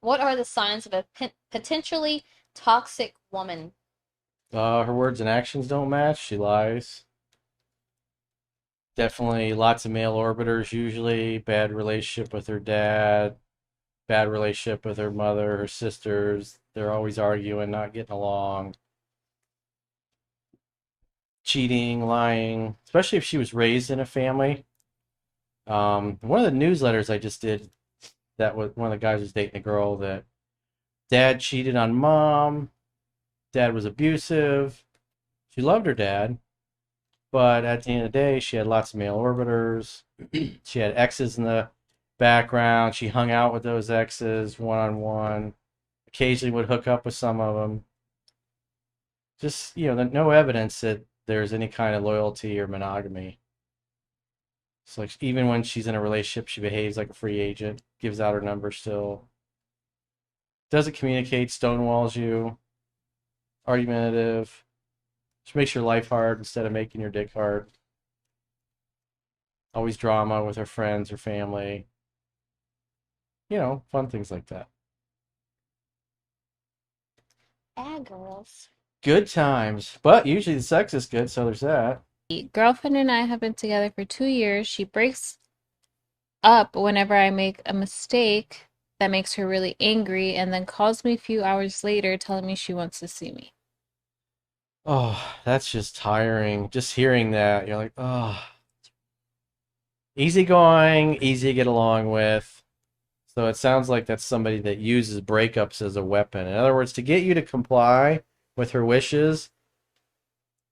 What are the signs of a potentially toxic woman? Her words and actions don't match. She lies. Definitely lots of male orbiters usually. Bad relationship with her dad. Bad relationship with her mother, her sisters. They're always arguing, not getting along. Cheating, lying, especially if she was raised in a family. One of the newsletters I just did, that was one of the guys was dating a girl that dad cheated on mom, dad was abusive. She loved her dad, but at the end of the day, she had lots of male orbiters. She had exes in the background. She hung out with those exes one on one. Occasionally would hook up with some of them. Just, no evidence that there's any kind of loyalty or monogamy. So like even when she's in a relationship, she behaves like a free agent, gives out her number still, doesn't communicate, stonewalls you, argumentative. She makes your life hard instead of making your dick hard. Always drama with her friends, her family. Fun things like that. Ah, girls. Good times. But usually the sex is good, so there's that. Girlfriend and I have been together for 2 years. She breaks up whenever I make a mistake that makes her really angry and then calls me a few hours later telling me she wants to see me. Oh, that's just tiring. Just hearing that, you're like, oh, easygoing, easy to get along with. So it sounds like that's somebody that uses breakups as a weapon. In other words, to get you to comply with her wishes,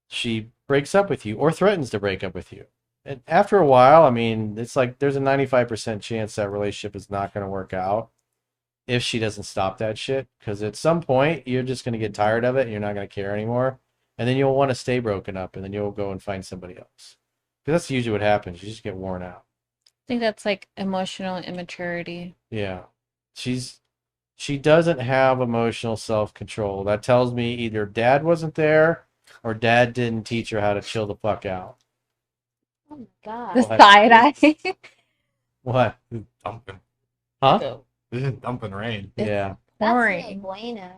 she breaks up with you or threatens to break up with you. And after a while, I mean, it's like there's a 95% chance that relationship is not going to work out if she doesn't stop that shit. Because at some point, you're just going to get tired of it and you're not going to care anymore. And then you'll want to stay broken up and then you'll go and find somebody else. Because that's usually what happens. You just get worn out. I think that's like emotional immaturity. Yeah. She doesn't have emotional self-control. That tells me either dad wasn't there or dad didn't teach her how to chill the fuck out. Oh my God. The What? side eye. What? This is dumping. Huh? This is dumping rain. It's Yeah. That's no boring. bueno.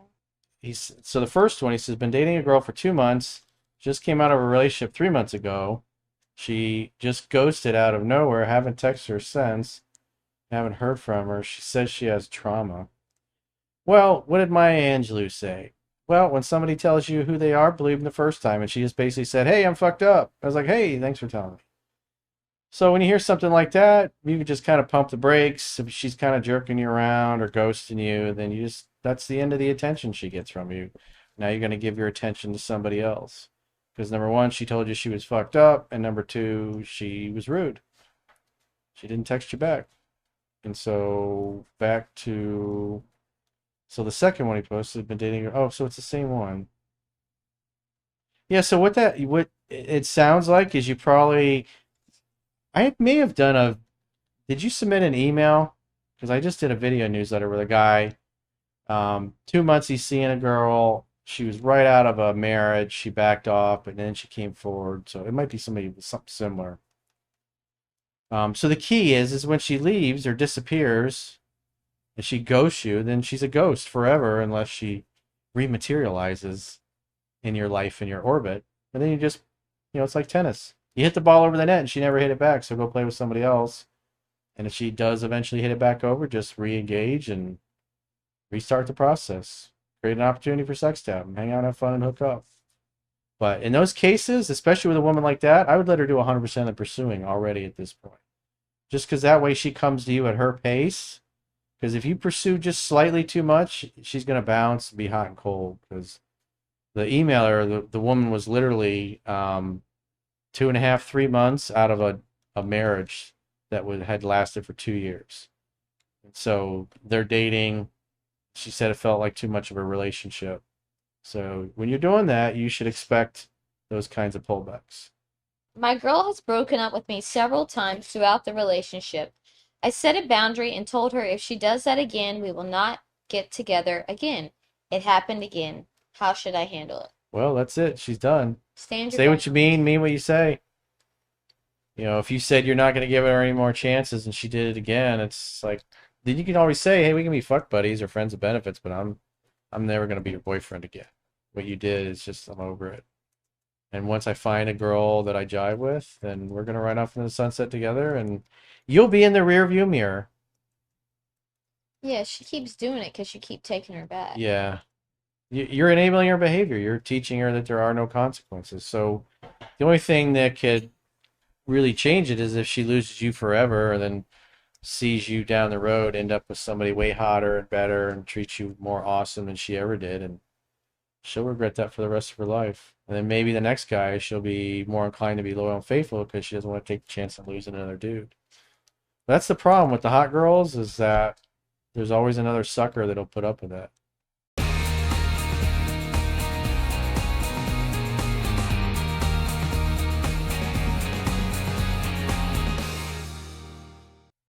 So the first one, he says, been dating a girl for 2 months, just came out of a relationship 3 months ago. She just ghosted out of nowhere, haven't texted her since, haven't heard from her. She says she has trauma. Well, what did Maya Angelou say? Well, when somebody tells you who they are, believe them the first time. And she just basically said, hey, I'm fucked up. I was like, hey, thanks for telling me. So when you hear something like that, you can just kind of pump the brakes. If she's kind of jerking you around or ghosting you, then that's the end of the attention she gets from you. Now you're going to give your attention to somebody else. Because number one, she told you she was fucked up. And number two, she was rude. She didn't text you back. And so so the second one he posted, been dating her. Oh, so it's the same one. Yeah, so what it sounds like is I may have done did you submit an email? Because I just did a video newsletter with a guy. 2 months he's seeing a girl. She was right out of a marriage. She backed off, and then she came forward. So it might be somebody with something similar. So the key is when she leaves or disappears, and she ghosts you, then she's a ghost forever unless she rematerializes in your life, in your orbit. And then it's like tennis. You hit the ball over the net and she never hit it back, so go play with somebody else. And if she does eventually hit it back over, just re-engage and restart the process. Create an opportunity for sex to happen. Hang out, have fun, and hook up. But in those cases, especially with a woman like that, I would let her do 100% of the pursuing already at this point. Just because that way she comes to you at her pace. Because if you pursue just slightly too much, she's going to bounce and be hot and cold. Because the emailer, the woman was literally 2.5, 3 months out of a marriage that had lasted for 2 years. And so they're dating. She said it felt like too much of a relationship. So when you're doing that, you should expect those kinds of pullbacks. My girl has broken up with me several times throughout the relationship. I set a boundary and told her if she does that again, we will not get together again. It happened again. How should I handle it? Well, that's it. She's done. Stand your Say what you ground. mean what you say. If you said you're not going to give her any more chances and she did it again, it's like then you can always say, hey, we can be fuck buddies or friends of benefits, but I'm never gonna be your boyfriend again. What you did is just I'm over it. And once I find a girl that I jive with, then we're gonna ride off into the sunset together, and you'll be in the rear view mirror. Yeah, she keeps doing it because you keep taking her back. Yeah, you're enabling her behavior. You're teaching her that there are no consequences. So the only thing that could really change it is if she loses you forever, and then sees you down the road, end up with somebody way hotter and better, and treats you more awesome than she ever did, and she'll regret that for the rest of her life. And then maybe the next guy, she'll be more inclined to be loyal and faithful because she doesn't want to take the chance of losing another dude. That's the problem with the hot girls, is that there's always another sucker that'll put up with that.